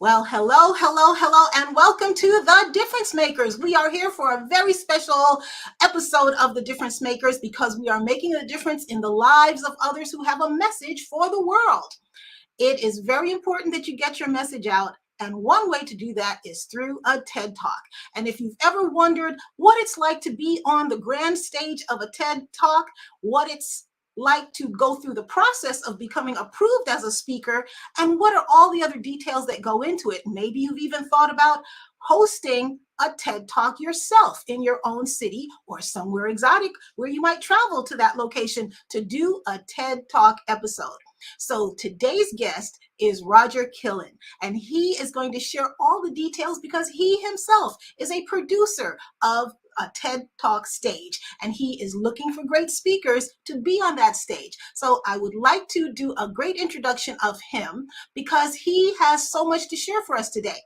Well, hello, hello, hello, and welcome to The Difference Makers. We are here for a very special episode of The Difference Makers because we are making a difference in the lives of others who have a message for the world. It is very important that you get your message out. And one way to do that is through a TED Talk. And if you've ever wondered what it's like to be on the grand stage of a TED Talk, what it's like to go through the process of becoming approved as a speaker, and what are all the other details that go into it. Maybe you've even thought about hosting a TED Talk yourself in your own city or somewhere exotic where you might travel to that location to do a TED Talk episode. So today's guest is Roger Killen, and he is going to share all the details because he himself is a producer of a TED Talk stage, and he is looking for great speakers to be on that stage. So I would like to do a great introduction of him because he has so much to share for us today.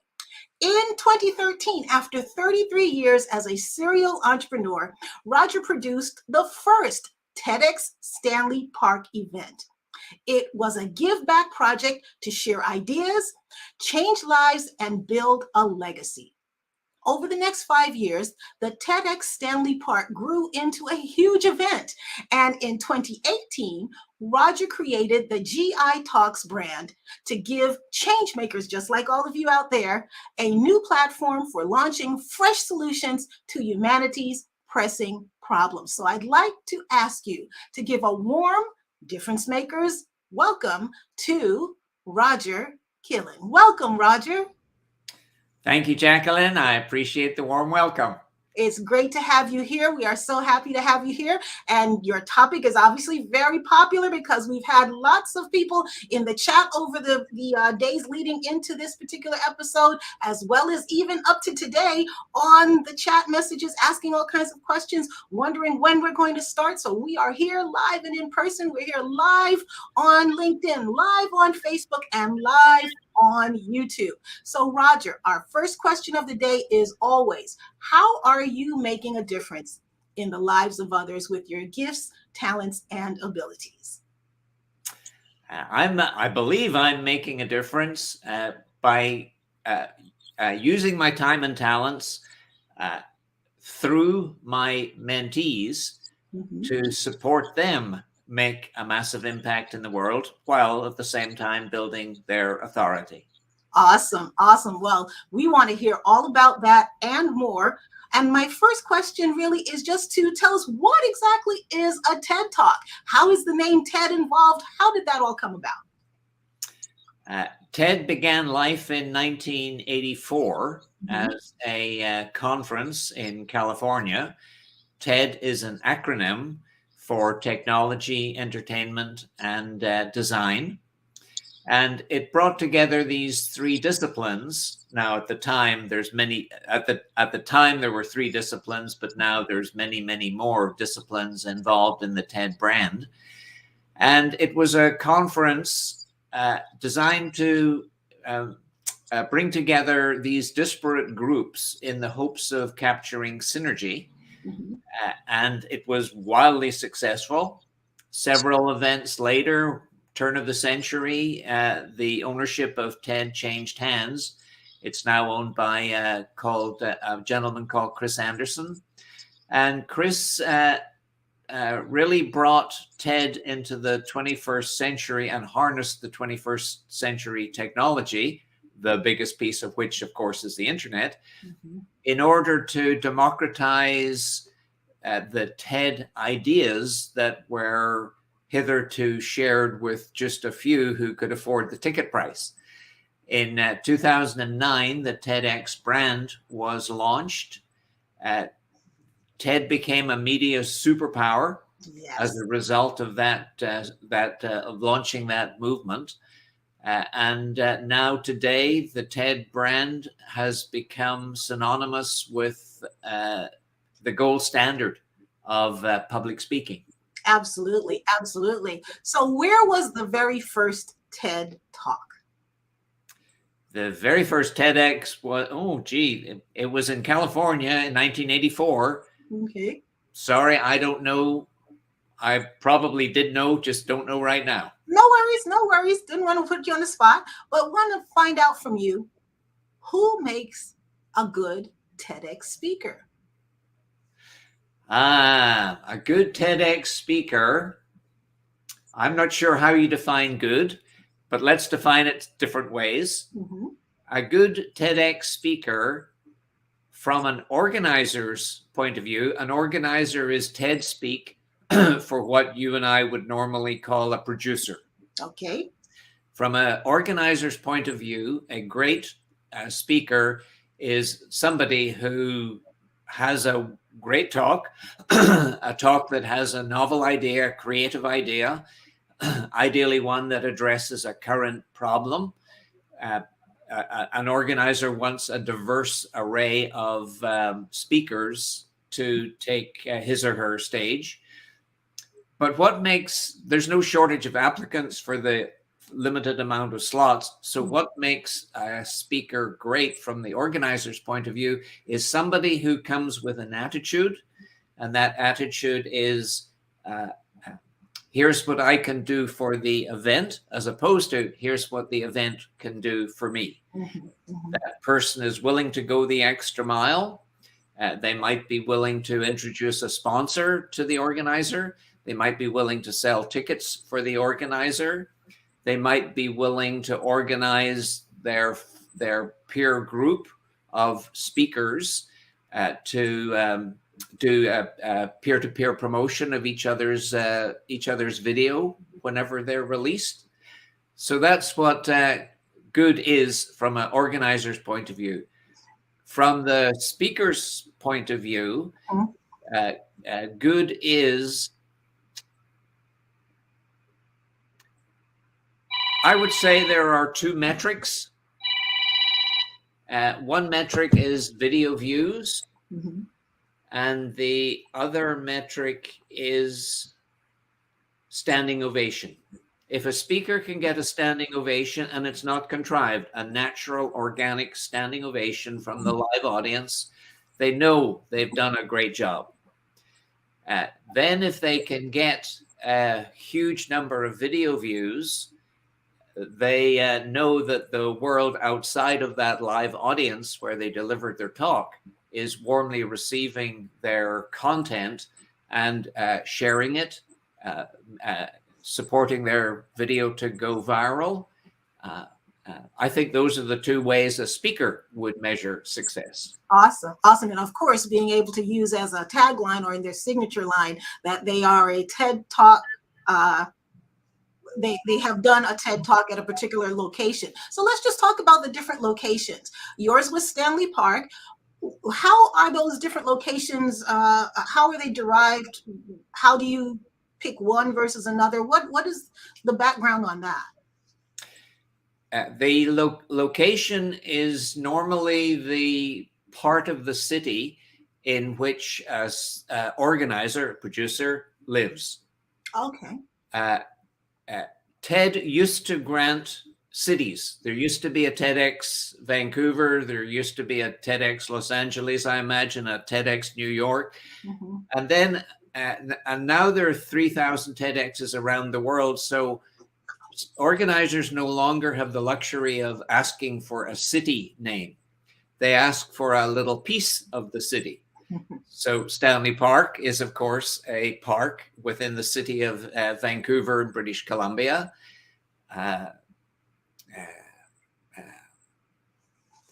In 2013, after 33 years as a serial entrepreneur, Roger produced the first TEDxStanleyPark event. It was a give back project to share ideas, change lives, and build a legacy. Over the next 5 years, the TEDxStanleyPark grew into a huge event. And in 2018, Roger created the GI Talks brand to give change makers, just like all of you out there, a new platform for launching fresh solutions to humanity's pressing problems. So I'd like to ask you to give a warm difference makers welcome to Roger Killen. Welcome, Roger. Thank you, Jacqueline. I appreciate the warm welcome. It's great to have you here. We are so happy to have you here. And your topic is obviously very popular because we've had lots of people in the chat over the days leading into this particular episode, as well as even up to today on the chat messages, asking all kinds of questions, wondering when we're going to start. So we are here live and in person. We're here live on LinkedIn, live on Facebook, and live on YouTube. So Roger, our first question of the day is always, how are you making a difference in the lives of others with your gifts, talents, and abilities? I believe I'm making a difference by using my time and talents through my mentees to support them make a massive impact in the world while at the same time building their authority. Awesome. Awesome. Well, we want to hear all about that and more. And my first question really is just to tell us, what exactly is a TED Talk? How is the name TED involved? How did that all come about? TED began life in 1984 as a conference in California. TED is an acronym for technology, entertainment, and design. And it brought together these three disciplines. Now, at the time, there were three disciplines, but now there's many, many more disciplines involved in the TED brand. And it was a conference designed to bring together these disparate groups in the hopes of capturing synergy. And it was wildly successful. Several events later, turn of the century, the ownership of TED changed hands. It's now owned by a gentleman called Chris Anderson. And Chris really brought TED into the 21st century and harnessed the 21st century technology, the biggest piece of which, of course, is the internet, in order to democratize the TED ideas that were hitherto shared with just a few who could afford the ticket price. In 2009, the TEDx brand was launched. TED became a media superpower as a result of of launching that movement. And now today, the TED brand has become synonymous with the gold standard of public speaking. Absolutely. Absolutely. So where was the very first TED Talk? The very first TEDx was, it was in California in 1984. Okay. Sorry, I don't know. I probably did know, just don't know right now. No worries, no worries. Didn't want to put you on the spot, but want to find out from you. Who makes a good TEDx speaker? A good TEDx speaker. I'm not sure how you define good, but let's define it different ways. Mhm. A good TEDx speaker, from an organizer's point of view, an organizer is TED speak for what you and I would normally call a producer. Okay. From an organizer's point of view, a great speaker is somebody who has a great talk, a talk that has a novel idea, a creative idea, ideally one that addresses a current problem. An organizer wants a diverse array of speakers to take his or her stage. But there's no shortage of applicants for the limited amount of slots. So what makes a speaker great from the organizer's point of view is somebody who comes with an attitude, and that attitude is, here's what I can do for the event, as opposed to here's what the event can do for me. That person is willing to go the extra mile. They might be willing to introduce a sponsor to the organizer. They might be willing to sell tickets for the organizer. They might be willing to organize their peer group of speakers to do peer-to-peer promotion of each other's video whenever they're released. So that's what good is from an organizer's point of view. From the speaker's point of view, good is, I would say there are two metrics. One metric is video views, and the other metric is standing ovation. If a speaker can get a standing ovation, and it's not contrived, a natural, organic standing ovation from the live audience, they know they've done a great job. Then if they can get a huge number of video views, they know that the world outside of that live audience where they delivered their talk is warmly receiving their content and sharing it, supporting their video to go viral. I think those are the two ways a speaker would measure success. Awesome. Awesome. And of course, being able to use as a tagline or in their signature line that they are a TED Talk. They have done a TED Talk at a particular location. So let's just talk about the different locations. Yours was Stanley Park. How are those different locations? How are they derived? How do you pick one versus another? What is the background on that? The location is normally the part of the city in which an organizer, producer lives. Okay. TED used to grant cities. There used to be a TEDx Vancouver. There used to be a TEDx Los Angeles, I imagine, a TEDx New York. And then, and now there are 3,000 TEDx's around the world. So organizers no longer have the luxury of asking for a city name. They ask for a little piece of the city. So Stanley Park is, of course, a park within the city of Vancouver in British Columbia.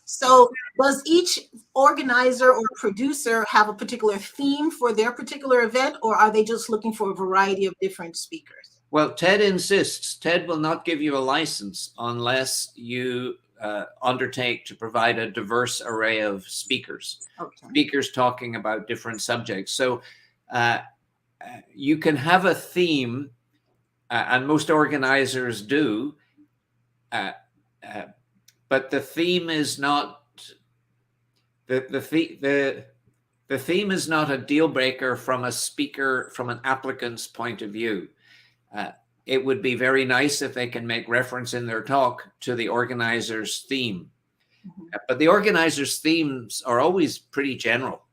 So does each organizer or producer have a particular theme for their particular event, or are they just looking for a variety of different speakers? Well, TED insists. TED will not give you a license unless you undertake to provide a diverse array of speakers, speakers talking about different subjects. So you can have a theme, and most organizers do, but the theme is not the theme is not a deal breaker from a speaker, from an applicant's point of view. It would be very nice if they can make reference in their talk to the organizer's theme. But the organizer's themes are always pretty general.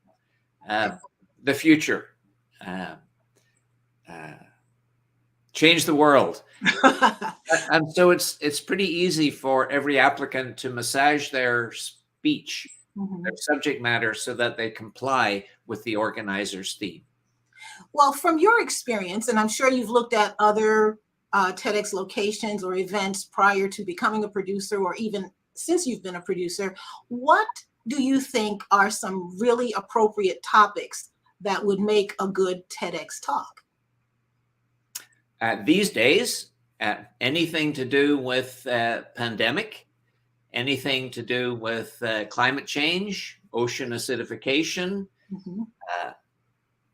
The future, change the world. And so it's pretty easy for every applicant to massage their speech, their subject matter, so that they comply with the organizer's theme. Well, from your experience, and I'm sure you've looked at other TEDx locations or events prior to becoming a producer, or even since you've been a producer, what do you think are some really appropriate topics that would make a good TEDx talk? These days, anything to do with pandemic, anything to do with climate change, ocean acidification,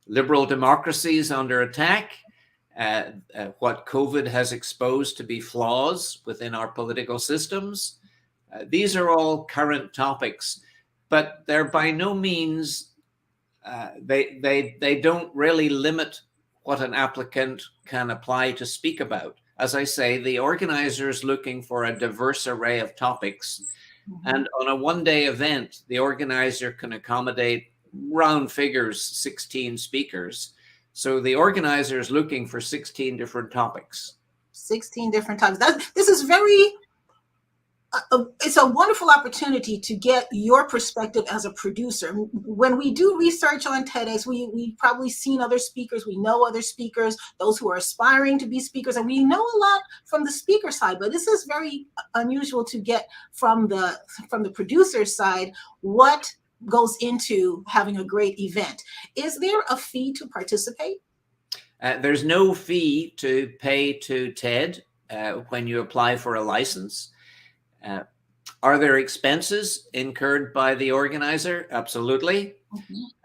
liberal democracies under attack, what COVID has exposed to be flaws within our political systems. These are all current topics, but they're by no means, they don't really limit what an applicant can apply to speak about. As I say, the organizer is looking for a diverse array of topics. And on a one-day event, the organizer can accommodate, round figures, 16 speakers. So the organizer is looking for 16 different topics. 16 different topics. This is very, it's a wonderful opportunity to get your perspective as a producer. When we do research on TEDx, we've probably seen other speakers, we know other speakers, those who are aspiring to be speakers, and we know a lot from the speaker side, but this is very unusual to get from the producer side what goes into having a great event. Is there a fee to participate? There's no fee to pay to TED when you apply for a license. Are there expenses incurred by the organizer? Absolutely.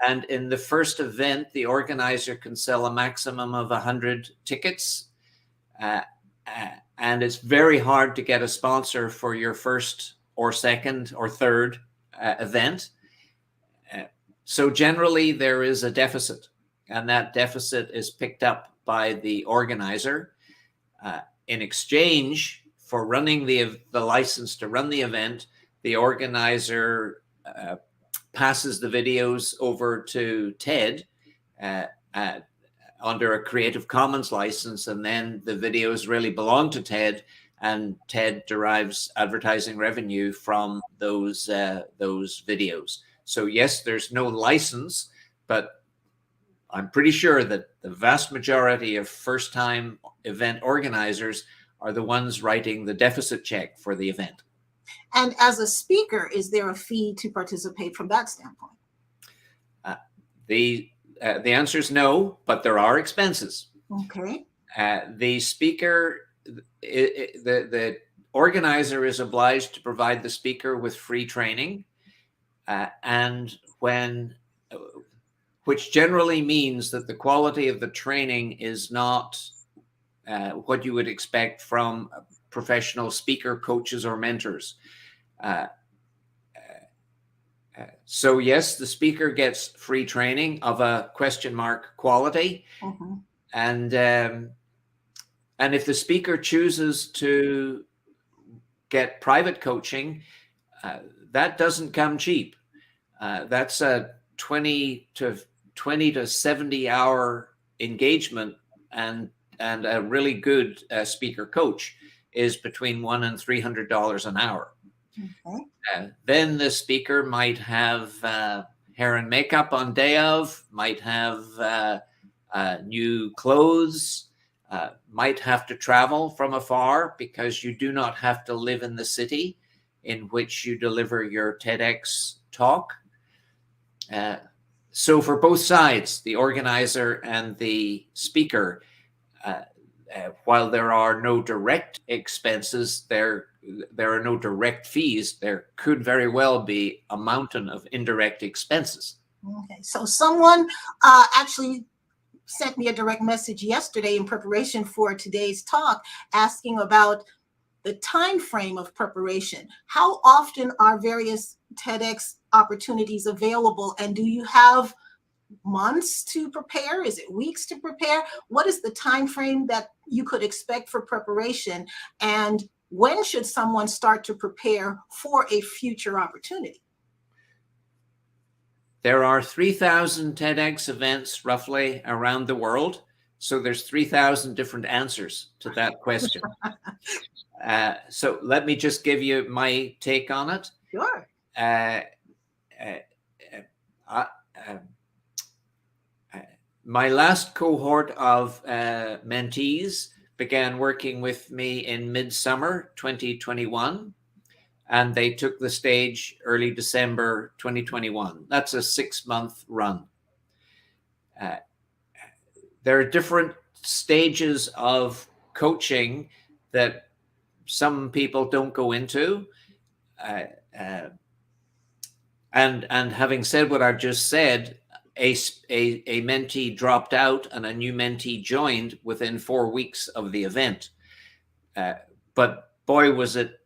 And in the first event, the organizer can sell a maximum of 100 tickets. And it's very hard to get a sponsor for your first or second or third event. So generally there is a deficit, and that deficit is picked up by the organizer in exchange for running the license to run the event. The organizer passes the videos over to TED under a Creative Commons license, and then the videos really belong to TED, and TED derives advertising revenue from those videos. So yes, there's no license, but I'm pretty sure that the vast majority of first-time event organizers are the ones writing the deficit check for the event. And as a speaker, is there a fee to participate from that standpoint? The answer is no, but there are expenses. Okay. The speaker, the organizer is obliged to provide the speaker with free training, which generally means that the quality of the training is not what you would expect from professional speaker coaches or mentors. So yes, the speaker gets free training of a question mark quality. And if the speaker chooses to get private coaching, that doesn't come cheap. That's a 20 to 70 hour engagement, and a really good speaker coach is between $100 and $300 an hour. Then the speaker might have hair and makeup on day of, might have new clothes, might have to travel from afar, because you do not have to live in the city in which you deliver your TEDx talk. So for both sides, the organizer and the speaker, while there are no direct expenses, there are no direct fees, there could very well be a mountain of indirect expenses. Okay, so someone actually sent me a direct message yesterday in preparation for today's talk, asking about the time frame of preparation. How often are various TEDx opportunities available, and do you have months to prepare? Is it weeks to prepare? What is the time frame that you could expect for preparation, and when should someone start to prepare for a future opportunity? There are 3,000 TEDx events roughly around the world, so there's 3,000 different answers to that question. So let me just give you my take on it. Sure. uh, uh, uh, uh, my last cohort of mentees began working with me in midsummer 2021, and they took the stage early December 2021. That's a 6-month run. There are different stages of coaching that some people don't go into. Uh, uh, and having said what I've just said, a mentee dropped out and a new mentee joined within 4 weeks of the event. But boy, was it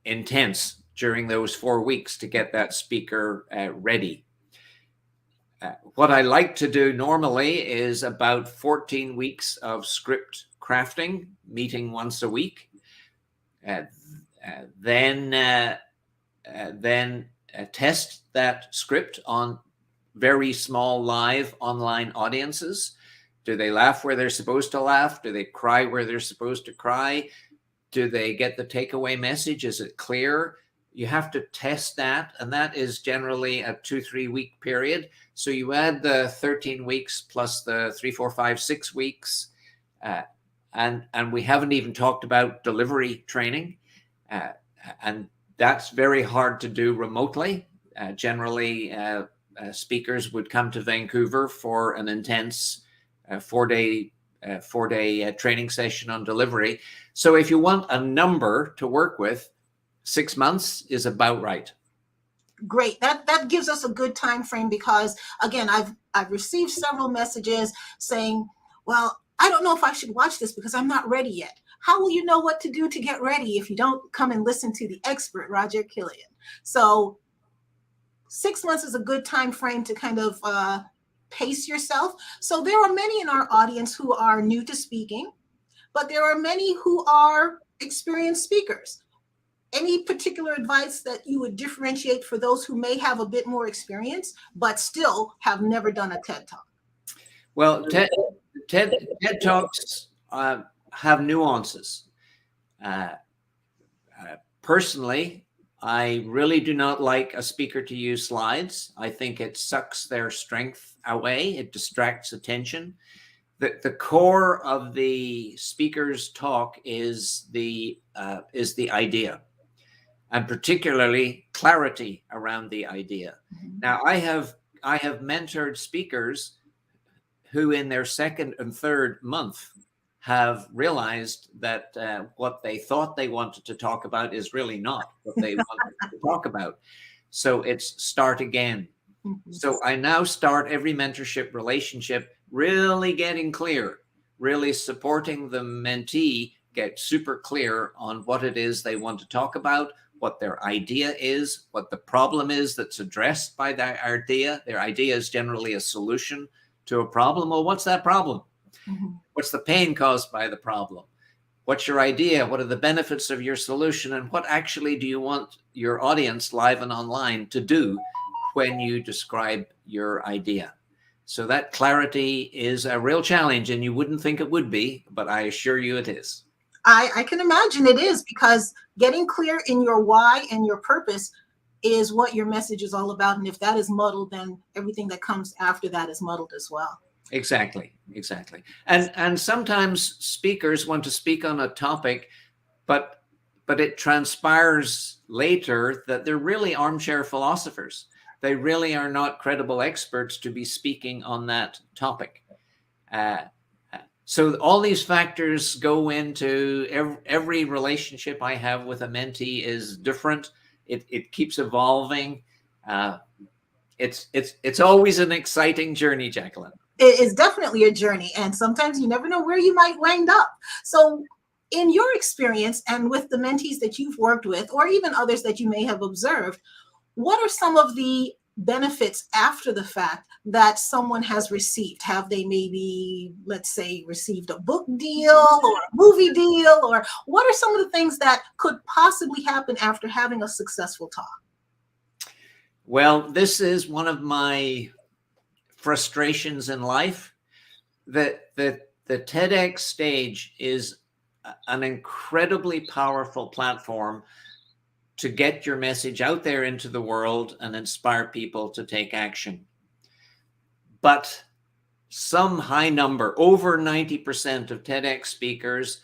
intense during those 4 weeks to get that speaker ready. What I like to do normally is about 14 weeks of script crafting, meeting once a week. Then test that script on very small live online audiences. Do they laugh where they're supposed to laugh? Do they cry where they're supposed to cry? Do they get the takeaway message? Is it clear? You have to test that, and that is generally a 2-3 week period. So you add the 13 weeks plus the 3, 4, 5, 6 weeks, and we haven't even talked about delivery training, and that's very hard to do remotely. Generally, speakers would come to Vancouver for an intense 4-day training session on delivery. So if you want a number to work with, 6 months is about right. Great. That gives us a good time frame, because again, I've received several messages saying, well, I don't know if I should watch this because I'm not ready yet. How will you know what to do to get ready if you don't come and listen to the expert, Roger Killen? So 6 months is a good time frame to kind of pace yourself. So there are many in our audience who are new to speaking, but there are many who are experienced speakers. Any particular advice that you would differentiate for those who may have a bit more experience, but still have never done a TED Talk? Well, TED Talks have nuances. Personally, I really do not like a speaker to use slides. I think it sucks their strength away. It distracts attention. The core of the speaker's talk is the idea, and particularly clarity around the idea. Mm-hmm. Now, I have mentored speakers who in their second and third month have realized that what they thought they wanted to talk about is really not what they wanted to talk about. So it's start again. Mm-hmm. So I now start every mentorship relationship really getting clear, really supporting the mentee get super clear on what it is they want to talk about, what their idea is, what the problem is that's addressed by their idea. Their idea is generally a solution to a problem. Well, what's that problem? Mm-hmm. What's the pain caused by the problem? What's your idea? What are the benefits of your solution? And what actually do you want your audience live and online to do when you describe your idea? So that clarity is a real challenge, and you wouldn't think it would be, but I assure you it is. I can imagine it is, because getting clear in your why and your purpose is what your message is all about. And if that is muddled, then everything that comes after that is muddled as well. Exactly. And sometimes speakers want to speak on a topic, but it transpires later that they're really armchair philosophers. They really are not credible experts to be speaking on that topic. So all these factors go into every relationship I have with a mentee is different. It keeps evolving. It's always an exciting journey, Jacqueline. It is definitely a journey, and sometimes you never know where you might wind up. So in your experience and with the mentees that you've worked with, or even others that you may have observed, what are some of the benefits after the fact that someone has received? Have they maybe, let's say, received a book deal or a movie deal? Or what are some of the things that could possibly happen after having a successful talk? Well, this is one of my frustrations in life. That the TEDx stage is an incredibly powerful platform, to get your message out there into the world and inspire people to take action. But some high number, over 90% of TEDx speakers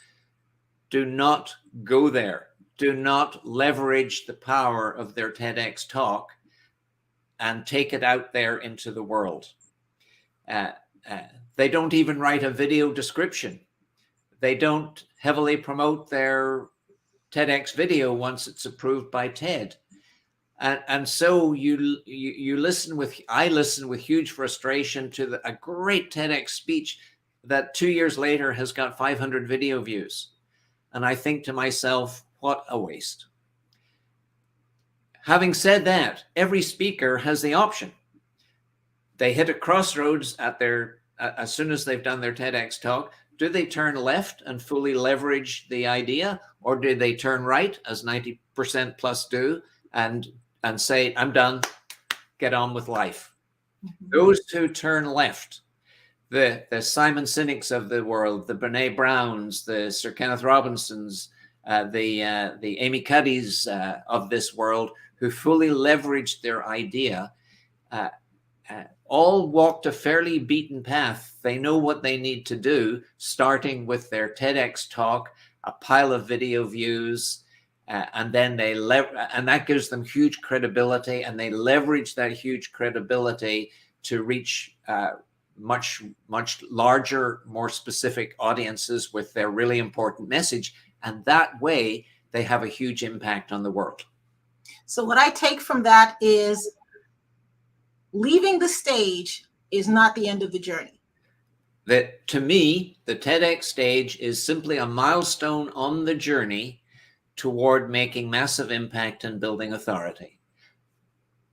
do not go there, do not leverage the power of their TEDx talk and take it out there into the world. They don't even write a video description. They don't heavily promote their TEDx video once it's approved by TED. And so I listen with huge frustration to a great TEDx speech that 2 years later has got 500 video views. And I think to myself, what a waste. Having said that, every speaker has the option. They hit a crossroads as soon as they've done their TEDx talk. Do they turn left and fully leverage the idea, or do they turn right, as 90% plus do, and say, I'm done, get on with life? Mm-hmm. Those who turn left, the Simon Sineks of the world, the Brene Browns, the Sir Kenneth Robinsons, the Amy Cuddys of this world, who fully leveraged their idea, all walked a fairly beaten path. They know what they need to do, starting with their TEDx talk, a pile of video views, and then and that gives them huge credibility, and they leverage that huge credibility to reach much larger, more specific audiences with their really important message. And that way, they have a huge impact on the world. So what I take from that is leaving the stage is not the end of the journey. That, to me, the TEDx stage is simply a milestone on the journey toward making massive impact and building authority.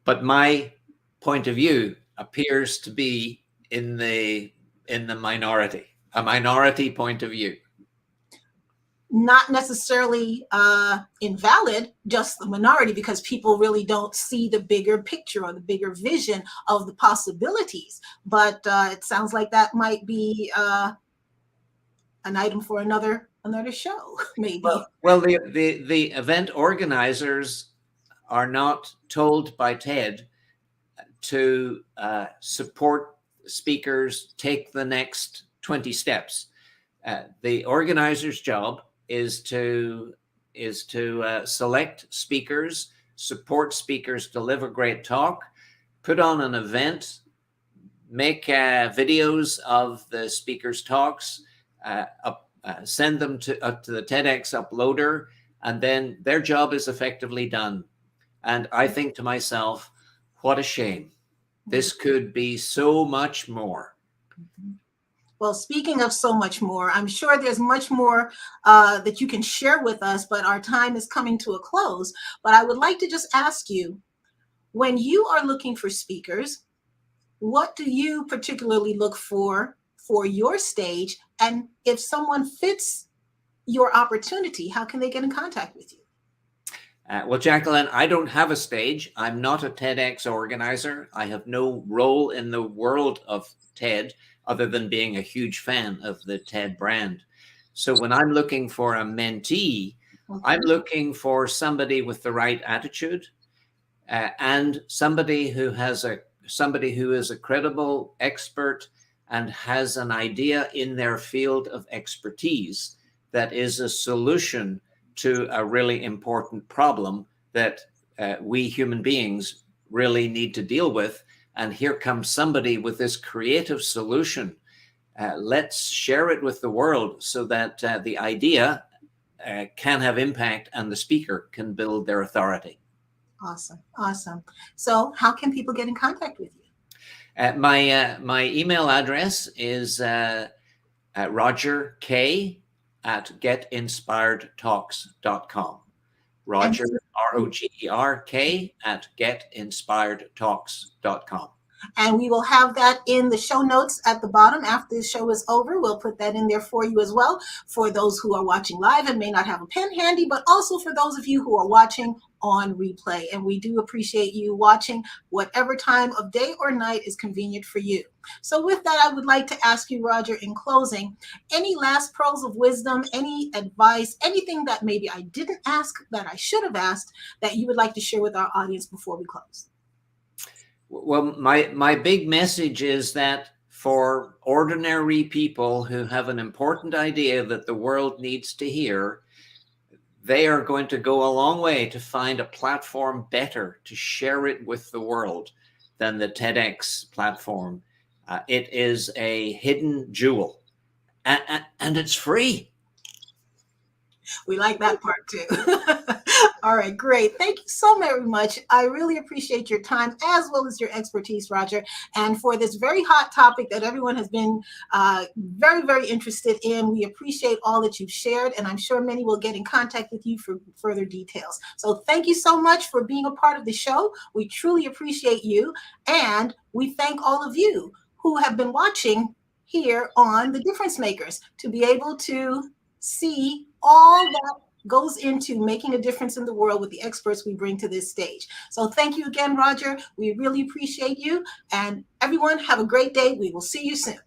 But my point of view appears to be in the minority, a minority point of view. Not necessarily invalid, just the minority, because people really don't see the bigger picture or the bigger vision of the possibilities. But it sounds like that might be an item for another show, maybe. Well, the event organizers are not told by TED to support speakers take the next 20 steps. The organizer's job is to select speakers, support speakers, deliver great talk, put on an event, make videos of the speakers' talks, send them to the TEDx uploader, and then their job is effectively done. And I think to myself, what a shame. This could be so much more. Well, speaking of so much more, I'm sure there's much more that you can share with us, but our time is coming to a close. But I would like to just ask you, when you are looking for speakers, what do you particularly look for your stage? And if someone fits your opportunity, how can they get in contact with you? Well, Jacqueline, I don't have a stage. I'm not a TEDx organizer. I have no role in the world of TED other than being a huge fan of the TED brand. So when I'm looking for a mentee, I'm looking for somebody with the right attitude and somebody who is a credible expert and has an idea in their field of expertise that is a solution to a really important problem that we human beings really need to deal with. And here comes somebody with this creative solution. Let's share it with the world so that the idea can have impact and the speaker can build their authority. Awesome. Awesome. So how can people get in contact with you? My email address is rogerk@getinspiredtalks.com. Roger, ROGERK @getinspiredtalks.com. And we will have that in the show notes at the bottom after the show is over. We'll put that in there for you as well, for those who are watching live and may not have a pen handy, but also for those of you who are watching on replay. And we do appreciate you watching whatever time of day or night is convenient for you. So with that, I would like to ask you, Roger, in closing, any last pearls of wisdom, any advice, anything that maybe I didn't ask that I should have asked that you would like to share with our audience before we close? Well, my big message is that for ordinary people who have an important idea that the world needs to hear, they are going to go a long way to find a platform better to share it with the world than the TEDx platform. It is a hidden jewel, and it's free. We like that part too. All right, great. Thank you so very much. I really appreciate your time as well as your expertise, Roger, and for this very hot topic that everyone has been very, very interested in. We appreciate all that you've shared, and I'm sure many will get in contact with you for further details. So thank you so much for being a part of the show. We truly appreciate you, and we thank all of you who have been watching here on The Difference Makers to be able to see all that goes into making a difference in the world with the experts we bring to this stage. So thank you again, Roger. We really appreciate you. And everyone, have a great day. We will see you soon.